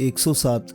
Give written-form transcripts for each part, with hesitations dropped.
107।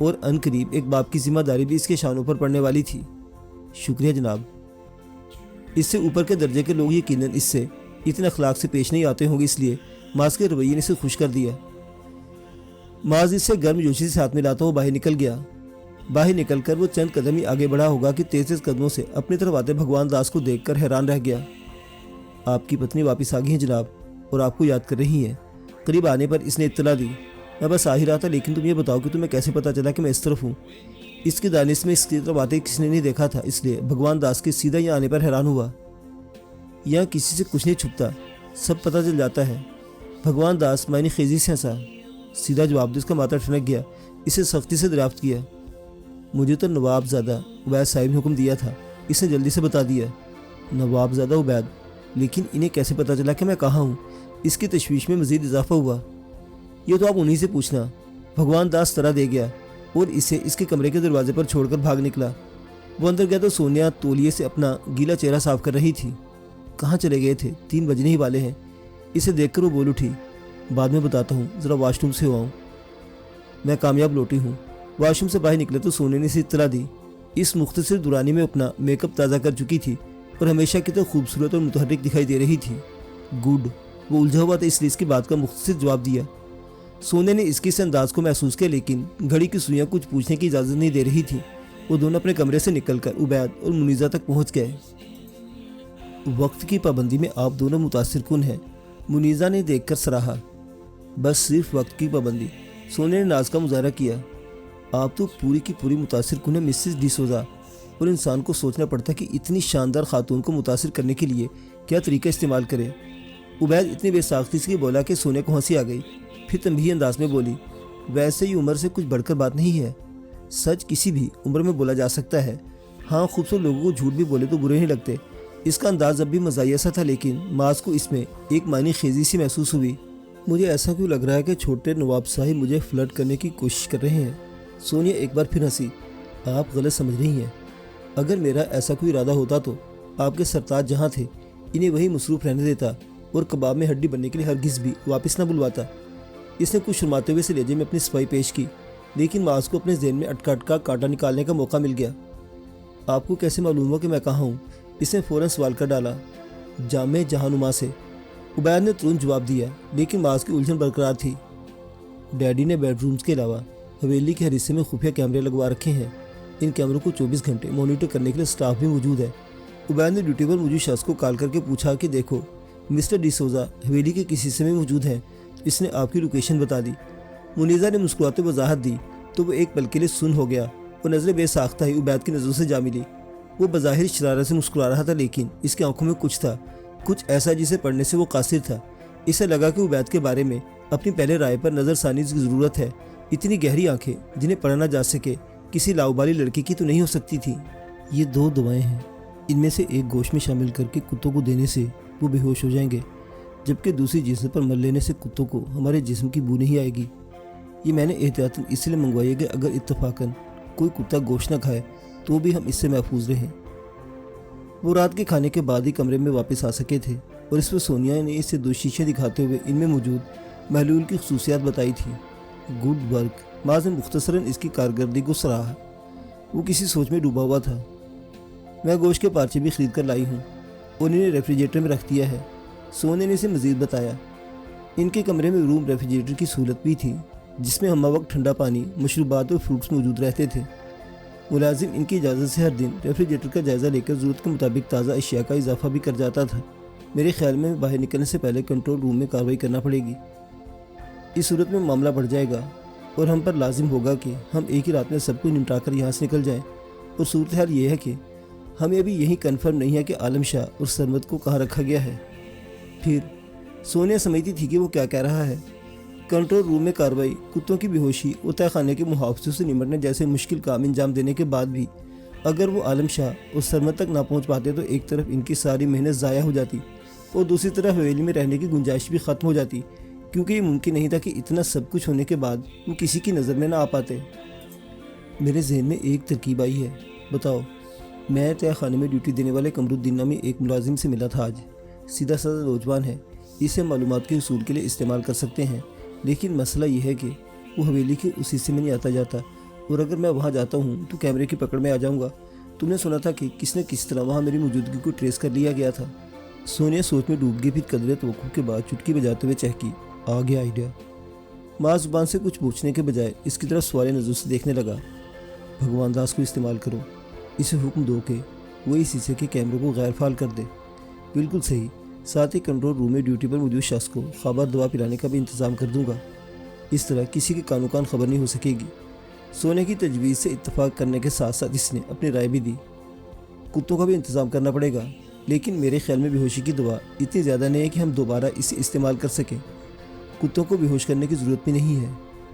اور ان قریب ایک باپ کی ذمہ داری بھی اس کے شانوں پر پڑنے والی تھی۔ شکریہ جناب۔ اس سے اوپر کے درجے کے لوگ یقیناً اس سے اتنے اخلاق سے پیش نہیں آتے ہوں گے، اس لیے معاذ کے رویے نے اسے خوش کر دیا۔ معاذ اس سے گرم جوشی سے ہاتھ ملاتا ہوا باہر نکل گیا۔ باہر نکل کر وہ چند قدم ہی آگے بڑھا ہوگا کہ تیز تیز قدموں سے اپنی طرف آتے بھگوان داس کو دیکھ کر حیران رہ گیا۔ آپ کی پتنی واپس آ گئی ہیں جناب، اور آپ کو یاد کر رہی ہیں۔ قریب آنے پر اس نے اطلاع دی۔ میں بس آ ہی رہا تھا، لیکن تم یہ بتاؤ کہ تمہیں کیسے پتا چلا کہ میں اس طرف ہوں؟ اس کی دانش میں اس کی طرف آتے کسی نے نہیں دیکھا تھا، اس لیے بھگوان داس کے سیدھا یہاں آنے پر حیران ہوا۔ یہاں کسی سے کچھ نہیں چھپتا، سب پتہ چل جاتا ہے۔ بھگوان داس معنی خیزی سے ہنسا۔ سیدھا جواب دے، اس کا ماتھا ٹھنک گیا۔ اسے سختی سے دریافت کیا۔ مجھے تو نواب زادہ عبید صاحب نے حکم دیا تھا، اس نے جلدی سے بتا دیا۔ نواب زادہ عبید؟ لیکن انہیں کیسے پتا چلا کہ میں کہاں ہوں؟ اس کی تشویش میں مزید اضافہ ہوا۔ یہ تو آپ انہی سے پوچھنا۔ بھگوان داس طرح دے گیا اور اسے اس کے کمرے کے دروازے پر چھوڑ کر بھاگ نکلا۔ وہ اندر گیا تو سونیا تولیے سے اپنا گیلا چہرہ صاف کر رہی تھی۔ کہاں چلے گئے تھے؟ 3 بجنے ہی والے ہیں۔ اسے دیکھ کر وہ بول اٹھی، بعد میں بتاتا ہوں، ذرا واش روم سے ہو آؤں۔ میں کامیاب لوٹی ہوں۔ واش روم سے باہر نکلے تو سونے نے اسے اطلاع دی۔ اس مختصر دورانی میں اپنا میک اپ تازہ کر چکی تھی اور ہمیشہ کی طرح خوبصورت اور متحرک دکھائی دے رہی تھی۔ گڈ۔ وہ الجھا ہوا تھا، اس لیے اس کی بات کا مختصر جواب دیا۔ سونے نے اس کے اس انداز کو محسوس کیا، لیکن گھڑی کی سوئیاں کچھ پوچھنے کی اجازت نہیں دے رہی تھی۔ وہ دونوں اپنے کمرے سے نکل کر عبید اور منیزہ تک پہنچ گئے۔ وقت کی پابندی میں آپ دونوں متاثر کن ہیں، منیزہ نے دیکھ کر سراہا۔ بس صرف وقت کی پابندی، سونے نے ناز کا مظاہرہ کیا۔ آپ تو پوری کی پوری متاثر کن ہیں مسز ڈی سوزا، اور انسان کو سوچنا پڑتا کہ اتنی شاندار خاتون کو متاثر کرنے کے لیے کیا طریقہ استعمال کرے۔ عبید اتنی بے ساختی سے بولا کہ سونے کو ہنسی آ گئی، پھر تنبیہی انداز میں بولی، ویسے ہی عمر سے کچھ بڑھ کر بات نہیں ہے، سچ کسی بھی عمر میں بولا جا سکتا ہے۔ ہاں، خوبصورت لوگوں کو جھوٹ بھی بولے تو برے نہیں لگتے۔ اس کا انداز اب بھی مزاحیہ سا تھا، لیکن معاذ کو اس میں ایک معنی خیزی سی محسوس ہوئی۔ مجھے ایسا کیوں لگ رہا ہے کہ چھوٹے نواب صاحب مجھے فلرٹ کرنے کی کوشش کر رہے ہیں؟ سونیا ایک بار پھر ہنسی۔ آپ غلط سمجھ رہی ہیں۔ اگر میرا ایسا کوئی ارادہ ہوتا تو آپ کے سرتاج جہاں تھے انہیں وہی مصروف رہنے دیتا اور کباب میں ہڈی بننے کے لیے ہرگز بھی واپس نہ بلواتا۔ اس نے کچھ شرماتے ہوئے سے لہجے میں اپنی صفائی پیش کی، لیکن معاذ کو اپنے ذہن میں اٹکا اٹکا کانٹا نکالنے کا موقع مل گیا۔ آپ کو کیسے معلوم ہوا کہ میں کہاں ہوں؟ اس نے فوراً سوال کر ڈالا، جامع جہانما سے۔ عبید نے ترنت جواب دیا، لیکن معاذ کی الجھن برقرار تھی۔ ڈیڈی نے بیڈ رومز کے علاوہ حویلی کے ہر حصے میں خفیہ کیمرے لگوا رکھے ہیں۔ ان کیمروں کو 24 گھنٹے مانیٹر کرنے کے لیے سٹاف بھی موجود ہے۔ عبید نے ڈیوٹی پر موجود شخص کو کال کر کے پوچھا کہ دیکھو، مسٹر ڈی سوزا حویلی کے کسی حصے میں موجود ہیں۔ اس نے آپ کی لوکیشن بتا دی۔ منیزہ نے مسکراتے وضاحت دی تو وہ ایک پل کے لیے سن ہو گیا اور نظریں بے ساختہ ہی عبید کی نظروں سے جا ملی۔ وہ بظاہر شرارت سے مسکرا رہا تھا، لیکن اس کی آنکھوں میں کچھ تھا، کچھ ایسا جسے پڑھنے سے وہ قاصر تھا۔ اسے لگا کہ عبید کے بارے میں اپنی پہلے رائے پر نظر ثانی کی ضرورت ہے۔ اتنی گہری آنکھیں جنہیں پڑھا نہ جا سکے کسی لاؤبالی لڑکی کی تو نہیں ہو سکتی تھی۔ یہ 2 دوائیں ہیں، ان میں سے ایک گوشت میں شامل کر کے کتوں کو دینے سے وہ بے ہوش ہو جائیں گے، جبکہ دوسری جسم پر مل لینے سے کتوں کو ہمارے جسم کی بو نہیں آئے گی۔ یہ میں نے احتیاطاً اس لیے منگوائی ہے کہ اگر اتفاقاً کوئی کتا گوشت نہ کھائے تو بھی ہم اس سے محفوظ رہیں۔ وہ رات کے کھانے کے بعد ہی کمرے میں واپس آ سکے تھے، اور اس پر سونیا نے اسے 2 شیشے دکھاتے ہوئے ان میں موجود محلول کی خصوصیات بتائی تھی۔ Good work. معاذ نے مختصراً اس کی کارکردگی کو سراہا۔ وہ کسی سوچ میں ڈوبا ہوا تھا۔ میں گوشت کے پارچے بھی خرید کر لائی ہوں اور انہیں ریفریجریٹر میں رکھ دیا ہے، سونے نے اسے مزید بتایا۔ ان کے کمرے میں روم ریفریجریٹر کی سہولت بھی تھی، جس میں ہمہ وقت ٹھنڈا پانی، مشروبات اور فروٹس موجود رہتے تھے۔ ملازم ان کی اجازت سے ہر دن ریفریجریٹر کا جائزہ لے کر ضرورت کے مطابق تازہ اشیاء کا اضافہ بھی کر جاتا تھا۔ میرے خیال میں باہر نکلنے سے پہلے کنٹرول روم میں کارروائی کرنا پڑے گی۔ اس صورت میں معاملہ بڑھ جائے گا اور ہم پر لازم ہوگا کہ ہم ایک ہی رات میں سب کو نمٹا کر یہاں سے نکل جائیں، اور صورتحال یہ ہے کہ ہمیں ابھی یہی کنفرم نہیں ہے کہ عالم شاہ اور سرمد کو کہاں رکھا گیا ہے۔ پھر سونیا سمجھتی تھی کہ وہ کیا کہہ رہا ہے۔ کنٹرول روم میں کارروائی، کتوں کی بے ہوشی اور تہہ خانے کے محافظوں سے نمٹنے جیسے مشکل کام انجام دینے کے بعد بھی اگر وہ عالم شاہ اور سرمد تک نہ پہنچ پاتے تو ایک طرف ان کی ساری محنت ضائع ہو جاتی اور دوسری طرف حویلی میں رہنے کی گنجائش بھی ختم ہو جاتی، کیونکہ یہ ممکن نہیں تھا کہ اتنا سب کچھ ہونے کے بعد وہ کسی کی نظر میں نہ آ پاتے۔ میرے ذہن میں ایک ترکیب آئی ہے، بتاؤ۔ میں تہہ خانے میں ڈیوٹی دینے والے قمرالدین نامی ایک ملازم سے ملا تھا آج۔ سیدھا سادہ نوجوان ہے، اسے معلومات کے حصول کے لیے استعمال کر سکتے ہیں، لیکن مسئلہ یہ ہے کہ وہ حویلی کے اس حصے میں نہیں آتا جاتا اور اگر میں وہاں جاتا ہوں تو کیمرے کی پکڑ میں آ جاؤں گا۔ تم نے سنا تھا کہ کس نے کس طرح وہاں میری موجودگی کو ٹریس کر لیا گیا تھا۔ سونیا سوچ میں ڈوب گئی، پھر قدرے توقع کے بعد چٹکی بجاتے ہوئے چہکی، آ گیا آئیڈیا۔ ماں زبان سے کچھ پوچھنے کے بجائے اس کی طرف سوالی نظر سے دیکھنے لگا۔ بھگوان داس کو استعمال کرو، اسے حکم دو کہ وہ اس حصے کے کیمروں کو غیر فعال کر دے۔ بالکل صحیح، ساتھ ہی کنٹرول روم میں ڈیوٹی پر موجود شخص کو خبر دوا پلانے کا بھی انتظام کر دوں گا۔ اس طرح کسی کے کانوں کان خبر نہیں ہو سکے گی۔ سونے کی تجویز سے اتفاق کرنے کے ساتھ ساتھ اس نے اپنی رائے بھی دی۔ کتوں کا بھی انتظام کرنا پڑے گا، لیکن میرے خیال میں بے ہوشی کی دوا اتنی زیادہ نہیں ہے کہ ہم دوبارہ اسے استعمال کر سکیں۔ کتوں کو بے ہوش کرنے کی ضرورت بھی نہیں ہے۔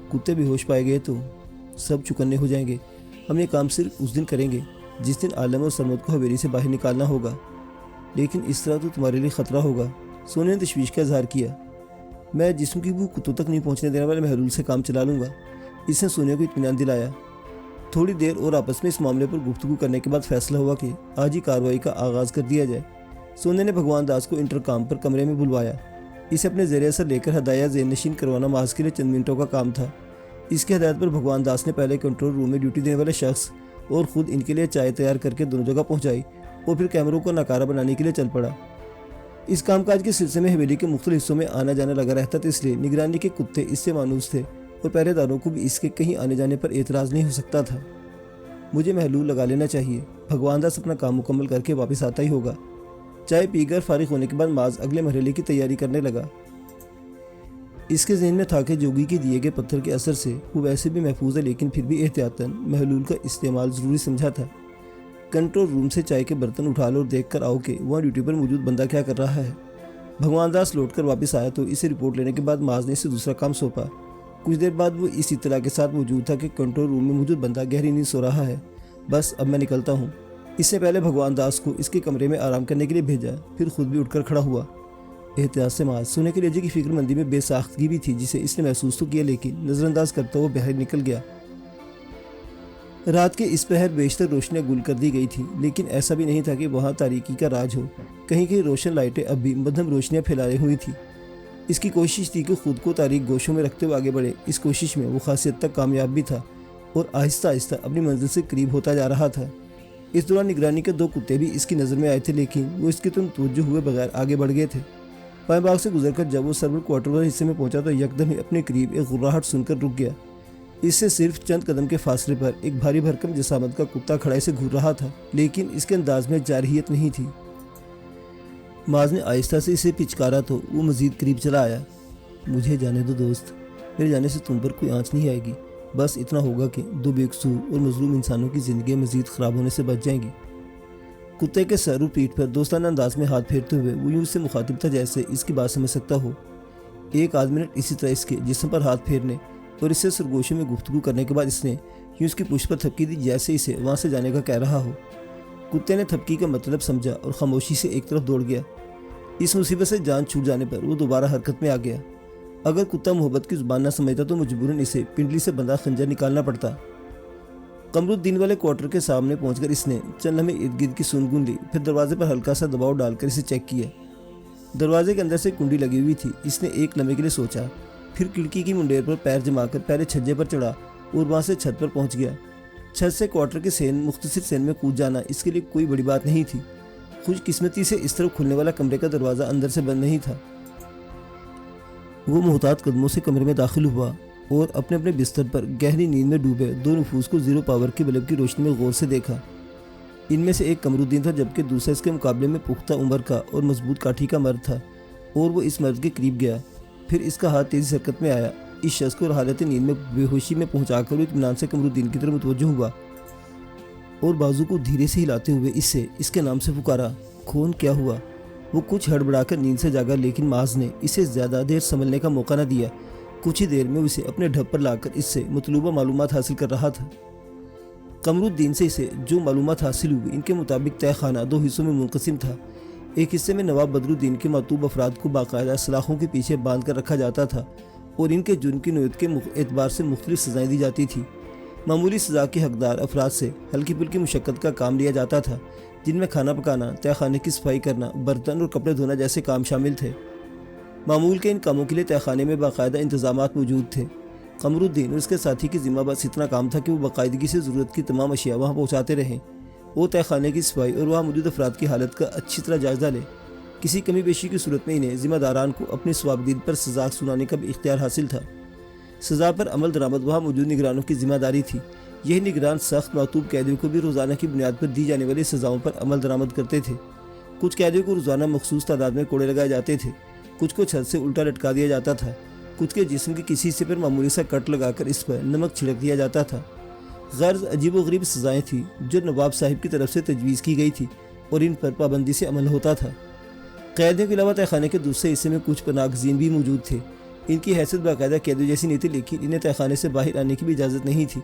کتے بے ہوش پائے گئے تو سب چکنے ہو جائیں گے۔ ہم یہ کام صرف اس دن کریں گے جس دن عالم اور سرمد کو حویلی سے باہر نکالنا ہوگا، لیکن اس طرح تو تمہارے لیے خطرہ ہوگا۔ سونے نے تشویش کا اظہار کیا۔ میں جسم کی بو کتوں تک نہیں پہنچنے دینے والے محلول سے کام چلا لوں گا۔ اس نے سونے کو اطمینان دلایا۔ تھوڑی دیر اور آپس میں اس معاملے پر گفتگو کرنے کے بعد فیصلہ ہوا کہ آج ہی کارروائی کا آغاز کر دیا جائے۔ سونے نے بھگوان داس کو انٹرکام پر کمرے میں بلوایا۔ اسے اپنے زیر اثر لے کر ہدایات ذہن نشین کروانا محض کے لیے چند منٹوں کا کام تھا۔ اس کی ہدایت پر بھگوان داس نے پہلے کنٹرول روم میں ڈیوٹی دینے والے شخص اور خود ان کے لیے چائے تیار کر کے دونوں جگہ پہنچائی اور پھر کیمروں کو ناکارہ بنانے کے لیے چل پڑا۔ اس کام کاج کے سلسلے میں حویلی کے مختلف حصوں میں آنا جانا لگا رہتا تھا، اس لیے نگرانی کے کتے اس سے مانوس تھے اور پہرے داروں کو بھی اس کے کہیں آنے جانے پر اعتراض نہیں ہو سکتا تھا۔ مجھے محلول لگا لینا چاہیے، بھگوان داس اپنا کام مکمل کر کے واپس آتا ہی ہوگا۔ چائے پی کر فارغ ہونے کے بعد معاذ اگلے مرحلے کی تیاری کرنے لگا۔ اس کے ذہن میں تھا کہ جوگی کے دیے گئے پتھر کے اثر سے وہ ویسے بھی محفوظ ہے، لیکن پھر بھی احتیاطاً محلول کا استعمال ضروری سمجھا تھا۔ کنٹرول روم سے چائے کے برتن اٹھا لو اور دیکھ کر آؤ کہ وہاں ڈیوٹی پر موجود بندہ کیا کر رہا ہے۔ بھگوان داس لوٹ کر واپس آیا تو اسے رپورٹ لینے کے بعد معاذ نے اسے دوسرا کام سونپا۔ کچھ دیر بعد وہ اس اطلاع کے ساتھ موجود تھا کہ کنٹرول روم میں موجود بندہ گہری نیند سو رہا ہے۔ بس اب میں نکلتا ہوں۔ اس سے پہلے بھگوان داس کو اس کے کمرے میں آرام کرنے کے لیے بھیجا، پھر خود بھی اٹھ کر کھڑا ہوا۔ احتیاط سے معاذ سونے کے لہجے کی فکر مندی میں بے ساختگی بھی تھی جسے اس نے محسوس تو کیا، لیکن نظر انداز کرتا ہوا باہر نکل گیا۔ رات کے اس پہر بیشتر روشنیاں گل کر دی گئی تھی، لیکن ایسا بھی نہیں تھا کہ وہاں تاریکی کا راج ہو۔ کہیں کہیں روشن لائٹیں اب بھی مدھم روشنیاں پھیلائے ہوئی تھی۔ اس کی کوشش تھی کہ خود کو تاریک گوشوں میں رکھتے ہوئے آگے بڑھے۔ اس کوشش میں وہ خاصی حد تک کامیاب بھی تھا اور آہستہ آہستہ اپنی منزل سے قریب ہوتا جا رہا تھا۔ اس دوران نگرانی کے دو کتے بھی اس کی نظر میں آئے تھے، لیکن وہ اس کی طرف توجہ ہوئے بغیر آگے بڑھ گئے تھے۔ پائیں باغ سے گزر کر جب وہ سرور کوارٹر والے حصے میں پہنچا تو یکدم ہی اپنے قریب ایک غراہٹ سن کر رک گیا۔ اس سے صرف چند قدم کے فاصلے پر ایک بھاری بھرکم جسامت کا کتا کھڑا اسے گھور رہا تھا، لیکن اس کے انداز میں جارحیت نہیں تھی۔ معاذ نے آہستہ سے اسے پچکارا تو وہ مزید قریب چلا آیا۔ مجھے جانے دو دوست، میرے جانے سے تم پر کوئی آنچ نہیں آئے گی۔ بس اتنا ہوگا کہ دو بے قصور اور مظلوم انسانوں کی زندگیاں مزید خراب ہونے سے بچ جائیں گی۔ کتے کے سر و پیٹھ پر دوستانہ انداز میں ہاتھ پھیرتے ہوئے وہ یوں اس سے مخاطب تھا جیسے اس کی بات سمجھ سکتا ہو۔ ایک آدھ منٹ اسی طرح اس کے جسم پر ہاتھ پھیرنے اور اس سے سرگوشی میں گفتگو کرنے کے بعد اس نے یوں اس کی پشت پر تھپکی دی جیسے اسے وہاں سے جانے کا کہہ رہا ہو۔ کتے نے تھپکی کا مطلب سمجھا اور خاموشی سے ایک طرف دوڑ گیا۔ اس مصیبت سے جان چھوٹ جانے پر وہ دوبارہ حرکت میں آ گیا۔ اگر کتا محبت کی زبان نہ سمجھتا تو مجبوراً اسے پنڈلی سے بندھا خنجر نکالنا پڑتا۔ قمرالدین والے کوارٹر کے سامنے پہنچ کر اس نے چند لمحے ارد گرد کی سنگن لی، پھر دروازے پر ہلکا سا دباؤ ڈال کر اسے چیک کیا۔ دروازے کے اندر سے کنڈی لگی ہوئی تھی۔ اس نے ایک لمحے کے لیے سوچا، پھر کھڑکی کی منڈیر پر پیر جما کر پہلے چھجے پر چڑھا اور وہاں سے چھت پر پہنچ گیا۔ چھت سے کوارٹر کے سین مختصر سین میں کود جانا اس کے لیے کوئی بڑی بات نہیں تھی۔ خوش قسمتی سے اس طرف کھلنے والا کمرے کا دروازہ اندر سے بند نہیں تھا۔ وہ محتاط قدموں سے کمرے میں داخل ہوا اور اپنے اپنے بستر پر گہری نیند میں ڈوبے دو نفوس کو زیرو پاور کی بلب کی روشنی میں غور سے دیکھا۔ ان میں سے ایک قمرالدین تھا جبکہ دوسرا اس کے مقابلے میں پختہ عمر کا اور مضبوط کاٹھی کا مرد تھا، اور وہ اس مرد کے قریب گیا۔ پھر اس کا ہاتھ تیزی سے حرکت میں آیا۔ اس شخص کو حالت نیند میں بے ہوشی میں پہنچا کر وہ اطمینان سے قمرالدین کی طرف متوجہ ہوا اور بازو کو دھیرے سے ہلاتے ہوئے اس کے نام سے پکارا۔ کون؟ کیا ہوا؟ وہ کچھ ہڑبڑا کر نیند سے جاگا، لیکن معاذ نے اسے زیادہ دیر سنبھلنے کا موقع نہ دیا۔ کچھ ہی دیر میں اسے اپنے ڈھب پر لا کر اس سے مطلوبہ معلومات حاصل کر رہا تھا۔ قمرالدین سے اسے جو معلومات حاصل ہوئی ان کے مطابق تہہ خانہ دو حصوں میں منقسم تھا۔ ایک حصے میں نواب بدرالدین کے ماتوب افراد کو باقاعدہ سلاخوں کے پیچھے باندھ کر رکھا جاتا تھا اور ان کے جرم کی نوعیت کے اعتبار سے مختلف سزائیں دی جاتی تھیں۔ معمولی سزا کے حقدار افراد سے ہلکی پھلکی مشقت کا کام لیا جاتا تھا، جن میں کھانا پکانا، تہہ خانے کی صفائی کرنا، برتن اور کپڑے دھونا جیسے کام شامل تھے۔ معمول کے ان کاموں کے لیے تہہ خانے میں باقاعدہ انتظامات موجود تھے۔ قمر الدین اور اس کے ساتھی کی ذمہ بس اتنا کام تھا کہ وہ باقاعدگی سے ضرورت کی تمام اشیاء وہاں پہنچاتے رہیں، وہ تہہ خانے کی صفائی اور وہاں موجود افراد کی حالت کا اچھی طرح جائزہ لیں۔ کسی کمی بیشی کی صورت میں انہیں ذمہ داران کو اپنی صوابدید پر سزا سنانے کا بھی اختیار حاصل تھا۔ سزا پر عمل درآمد وہاں موجود نگرانوں کی ذمہ داری تھی۔ یہ نگران سخت معطوب قیدیوں کو بھی روزانہ کی بنیاد پر دی جانے والی سزاؤں پر عمل درآمد کرتے تھے۔ کچھ قیدیوں کو روزانہ مخصوص تعداد میں کوڑے لگائے جاتے تھے، کچھ کو چھت سے الٹا لٹکا دیا جاتا تھا، کچھ کے جسم کے کسی حصے پر معمولی سا کٹ لگا کر اس پر نمک چھڑک دیا جاتا تھا۔ غرض عجیب و غریب سزائیں تھیں جو نواب صاحب کی طرف سے تجویز کی گئی تھی اور ان پر پابندی سے عمل ہوتا تھا۔ قیدیوں کے علاوہ تہہ خانے کے دوسرے حصے میں کچھ پناہ گزین بھی موجود تھے۔ ان کی حیثیت باقاعدہ قیدیوں جیسی نہیں تھی، لیکن انہیں تہہ خانے سے باہر آنے کی بھی اجازت نہیں تھی۔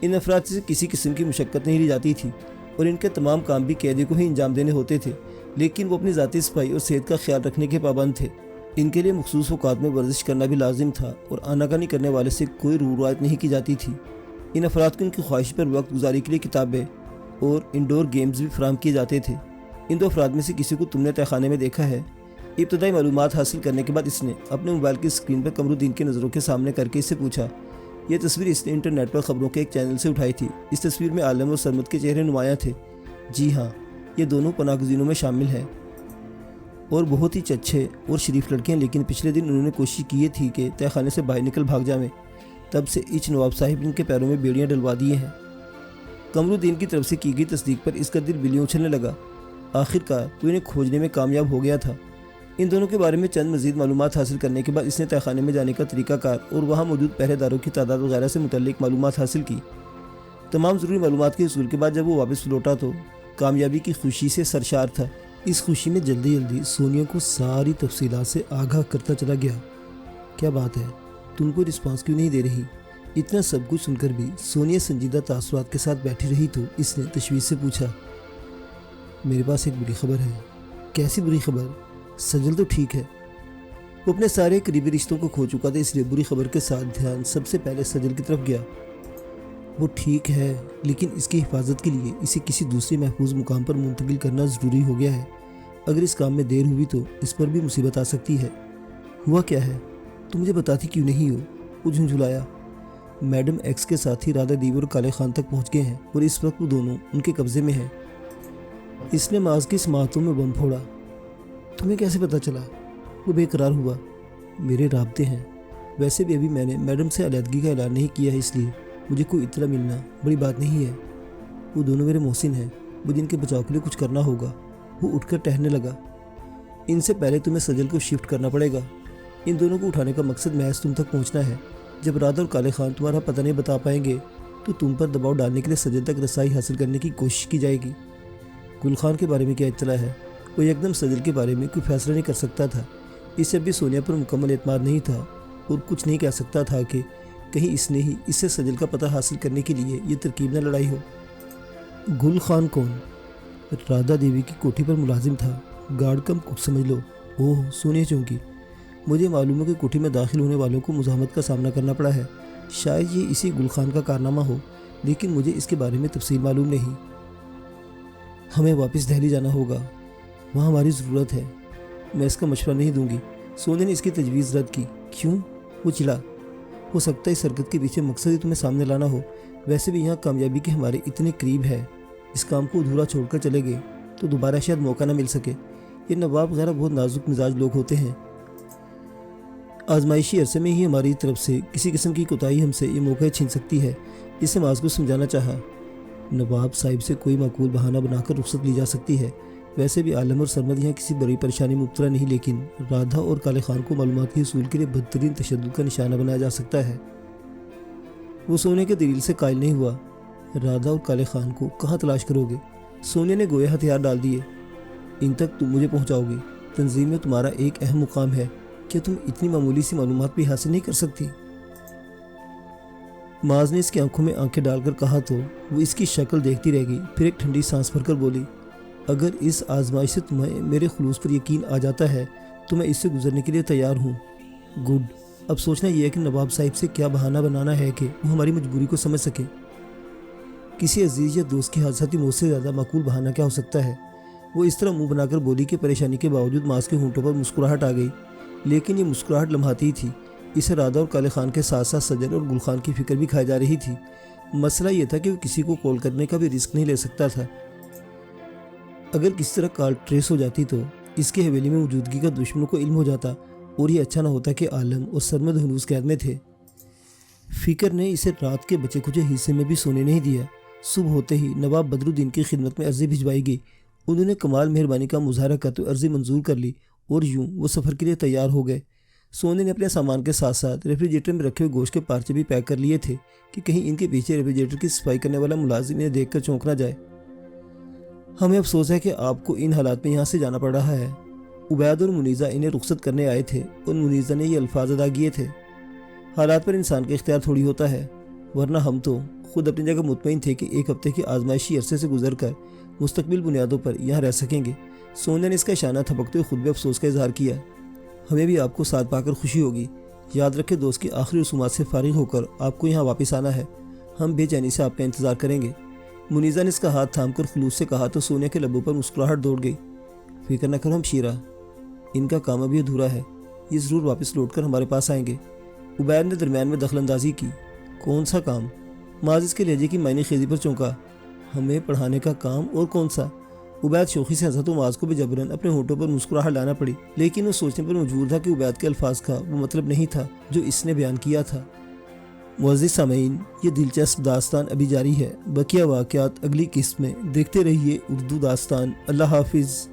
ان افراد سے کسی قسم کی مشقت نہیں لی جاتی تھی اور ان کے تمام کام بھی قیدی کو ہی انجام دینے ہوتے تھے، لیکن وہ اپنی ذاتی صفائی اور صحت کا خیال رکھنے کے پابند تھے۔ ان کے لیے مخصوص اوقات میں ورزش کرنا بھی لازم تھا اور آناکانی کرنے والے سے کوئی روایت نہیں کی جاتی تھی۔ ان افراد کو ان کی خواہش پر وقت گزاری کے لیے کتابیں اور انڈور گیمز بھی فراہم کیے جاتے تھے۔ ان دو افراد میں سے کسی کو تم نے تہہ خانے میں دیکھا ہے؟ ابتدائی معلومات حاصل کرنے کے بعد اس نے اپنے موبائل کی اسکرین پر قمر الدین کی نظروں کے سامنے کر کے اس سے پوچھا۔ یہ تصویر اس نے انٹرنیٹ پر خبروں کے ایک چینل سے اٹھائی تھی۔ اس تصویر میں عالم اور سرمد کے چہرے نمایاں تھے۔ جی ہاں، یہ دونوں پناہ گزینوں میں شامل ہیں اور بہت ہی اچھے اور شریف لڑکے ہیں، لیکن پچھلے دن انہوں نے کوشش کی تھی کہ تہہ خانے سے باہر نکل بھاگ جائیں۔ تب سے نواب صاحب ان کے پیروں میں بیڑیاں ڈلوا دیے ہیں۔ قمر الدین کی طرف سے کی گئی تصدیق پر اس کا دل بلیوں اچھلنے لگا۔ آخر کار وہ انہیں کھوجنے میں کامیاب ہو گیا تھا۔ ان دونوں کے بارے میں چند مزید معلومات حاصل کرنے کے بعد اس نے تہہ خانے میں جانے کا طریقہ کار اور وہاں موجود پہرے داروں کی تعداد وغیرہ سے متعلق معلومات حاصل کی۔ تمام ضروری معلومات کے حصول کے بعد جب وہ واپس لوٹا تو کامیابی کی خوشی سے سرشار تھا۔ اس خوشی میں جلدی سونیا کو ساری تفصیلات سے آگاہ کرتا چلا گیا۔ کیا بات ہے، تم کو رسپانس کیوں نہیں دے رہی؟ اتنا سب کچھ سن کر بھی سونیا سنجیدہ تاثرات کے ساتھ بیٹھی رہی تو اس نے تشویش سے پوچھا۔ میرے پاس ایک بری خبر ہے۔ کیسی بری خبر؟ سجل تو ٹھیک ہے۔ وہ اپنے سارے قریبی رشتوں کو کھو چکا تھا، اس لیے بری خبر کے ساتھ دھیان سب سے پہلے سجل کی طرف گیا۔ وہ ٹھیک ہے، لیکن اس کی حفاظت کے لیے اسے کسی دوسرے محفوظ مقام پر منتقل کرنا ضروری ہو گیا ہے۔ اگر اس کام میں دیر ہوئی تو اس پر بھی مصیبت آ سکتی ہے۔ ہوا کیا ہے؟ تم مجھے بتاتی کیوں نہیں ہو؟ وہ جھنجھلایا۔ میڈم ایکس کے ساتھی رادھا دیوی اور کالے خان تک پہنچ گئے ہیں اور اس وقت وہ دونوں ان کے قبضے میں ہیں۔ اس نے معاذ کی سماعتوں میں بم پھوڑا۔ تمہیں کیسے پتہ چلا؟ وہ بے قرار ہوا۔ میرے رابطے ہیں۔ ویسے بھی ابھی میں نے میڈم سے علیحدگی کا اعلان نہیں کیا ہے، اس لیے مجھے کوئی اطلاع ملنا بڑی بات نہیں ہے۔ وہ دونوں میرے محسن ہیں، مجھے ان کے بچاؤ کے لیے کچھ کرنا ہوگا۔ وہ اٹھ کر ٹہلنے لگا۔ ان سے پہلے تمہیں سجل کو شفٹ کرنا پڑے گا۔ ان دونوں کو اٹھانے کا مقصد محض تم تک پہنچنا ہے۔ جب رادھا اور کالے خان تمہارا پتہ نہیں بتا پائیں گے تو تم پر دباؤ ڈالنے کے لیے سجل تک رسائی حاصل کرنے کی کوشش کی جائے گی۔ گل خان کے بارے میں کیا اطلاع ہے؟ وہ یکدم سجل کے بارے میں کوئی فیصلہ نہیں کر سکتا تھا۔ اسے ابھی سونیا پر مکمل اعتماد نہیں تھا اور کچھ نہیں کہہ سکتا تھا کہ کہیں اس نے ہی اس سے سجل کا پتہ حاصل کرنے کے لیے یہ ترکیب نہ لڑائی ہو۔ گل خان کون؟ رادھا دیوی کی کوٹھی پر ملازم تھا، گارڈ کم کک سمجھ لو۔ اوہ، سونیا چونکی۔ مجھے معلوم ہے کہ کوٹھی میں داخل ہونے والوں کو مزاحمت کا سامنا کرنا پڑا ہے۔ شاید یہ اسی گل خان کا کارنامہ ہو، لیکن مجھے اس کے بارے میں تفصیل معلوم نہیں۔ ہمیں واپس دہلی جانا ہوگا، وہاں ہماری ضرورت ہے۔ میں اس کا مشورہ نہیں دوں گی۔ سونیا نے اس کی تجویز رد کی۔ کیوں؟ وہ چڑھا۔ ہو سکتا ہے اس حرکت کے پیچھے مقصد ہی تمہیں سامنے لانا ہو۔ ویسے بھی یہاں کامیابی کے ہمارے اتنے قریب ہے، اس کام کو ادھورا چھوڑ کر چلے گئے تو دوبارہ شاید موقع نہ مل سکے۔ یہ نواب وغیرہ بہت نازک مزاج لوگ ہوتے ہیں۔ آزمائشی عرصے میں ہی ہماری طرف سے کسی قسم کی کوتاہی ہم سے یہ موقع چھین سکتی ہے۔ اس نے معاذ کو سمجھانا چاہا۔ نواب صاحب سے کوئی معقول بہانہ بنا کر رخصت لی جا سکتی ہے۔ ویسے بھی عالم اور سرمد یہاں کسی بڑی پریشانی میں مبتلا نہیں، لیکن رادھا اور کالے خان کو معلومات کے حصول کے لیے بدترین تشدد کا نشانہ بنایا جا سکتا ہے۔ وہ سونے کے دلیل سے قائل نہیں ہوا۔ رادھا اور کالے خان کو کہاں تلاش کرو گے؟ سونیا نے گویا ہتھیار ڈال دیے۔ ان تک تم مجھے پہنچاؤ گی۔ تنظیم میں تمہارا ایک اہم مقام ہے، کیا تم اتنی معمولی سی معلومات بھی حاصل نہیں کر سکتی؟ معاذ نے اس کی آنکھوں میں آنکھیں ڈال کر کہا تو وہ اس کی شکل دیکھتی رہ گئی، پھر ایک ٹھنڈی سانس بھر کر بولی، اگر اس آزمائش سے تمہیں میرے خلوص پر یقین آ جاتا ہے تو میں اس سے گزرنے کے لیے تیار ہوں۔ گڈ، اب سوچنا یہ ہے کہ نواب صاحب سے کیا بہانہ بنانا ہے کہ وہ ہماری مجبوری کو سمجھ سکے۔ کسی عزیز یا دوست کی حادثاتی موت سے زیادہ معقول بہانہ کیا ہو سکتا ہے؟ وہ اس طرح منہ بنا کر بولی کہ پریشانی کے باوجود معاذ کے ہونٹوں پر مسکراہٹ آ گئی، لیکن یہ مسکراہٹ لمحاتی ہی تھی۔ اسے رادہ اور کالے خان کے ساتھ ساتھ سجل اور گل خان کی فکر بھی کھائی جا رہی تھی۔ مسئلہ یہ تھا کہ وہ کسی کو کال کرنے کا بھی رسک نہیں لے سکتا تھا۔ اگر کس طرح کال ٹریس ہو جاتی تو اس کی حویلی میں موجودگی کا دشمنوں کو علم ہو جاتا اور یہ اچھا نہ ہوتا کہ عالم اور سرمد ہنوز قید میں تھے۔ فکر نے اسے رات کے بچے کچھ حصے میں بھی سونے نہیں دیا۔ صبح ہوتے ہی نواب بدر الدین کی خدمت میں عرضی بھجوائی گئی۔ انہوں نے کمال مہربانی کا مظاہرہ کرتے ہوئے عرضی منظور کر لی اور یوں وہ سفر کے لیے تیار ہو گئے۔ سونے نے اپنے سامان کے ساتھ ساتھ ریفریجریٹر میں رکھے ہوئے گوشت کے پارچے بھی پیک کر لیے تھے کہ کہیں ان کے پیچھے ریفریجریٹر کی صفائی کرنے والا ملازم انہیں دیکھ کر چونک نہ جائے۔ ہمیں افسوس ہے کہ آپ کو ان حالات میں یہاں سے جانا پڑ رہا ہے۔ عبید اور منیزہ انہیں رخصت کرنے آئے تھے اور منیزہ نے یہ الفاظ ادا کیے تھے، حالات پر انسان کا اختیار تھوڑی ہوتا ہے، ورنہ ہم تو خود اپنی جگہ مطمئن تھے کہ ایک ہفتے کے آزمائشی عرصے سے گزر کر مستقبل بنیادوں پر یہاں رہ سکیں گے۔ سونیا نے اس کا اشارہ تھپکتے ہوئے خود بھی افسوس کا اظہار کیا۔ ہمیں بھی آپ کو ساتھ پا کر خوشی ہوگی۔ یاد رکھے دوست کی آخری رسومات سے فارغ ہو کر آپ کو یہاں واپس آنا ہے۔ ہم بے چینی سے آپ کا انتظار کریں گے۔ منیزہ نے اس کا ہاتھ تھام کر خلوص سے کہا تو سونیا کے لبوں پر مسکراہٹ دوڑ گئی۔ فکر نہ کرو ہمشیرہ، ان کا کام ابھی ادھورا ہے، یہ ضرور واپس لوٹ کر ہمارے پاس آئیں گے۔ عبید نے درمیان میں دخل اندازی کی۔ کون سا کام؟ معاذ اس کے لہجے کی معنی خیزی پر چونکا۔ ہمیں پڑھانے کا کام، اور کون سا؟ عبید شوخی سے ہنسا تو معاذ کو بھی جبرن اپنے ہونٹوں پر مسکراہٹ لانا پڑی، لیکن وہ سوچنے پر مجبور تھا کہ عبید کے الفاظ کا وہ مطلب نہیں تھا جو اس نے بیان کیا تھا۔ معزز سامعین، یہ دلچسپ داستان ابھی جاری ہے، بقیہ واقعات اگلی قسط میں۔ دیکھتے رہیے اردو داستان۔ اللہ حافظ۔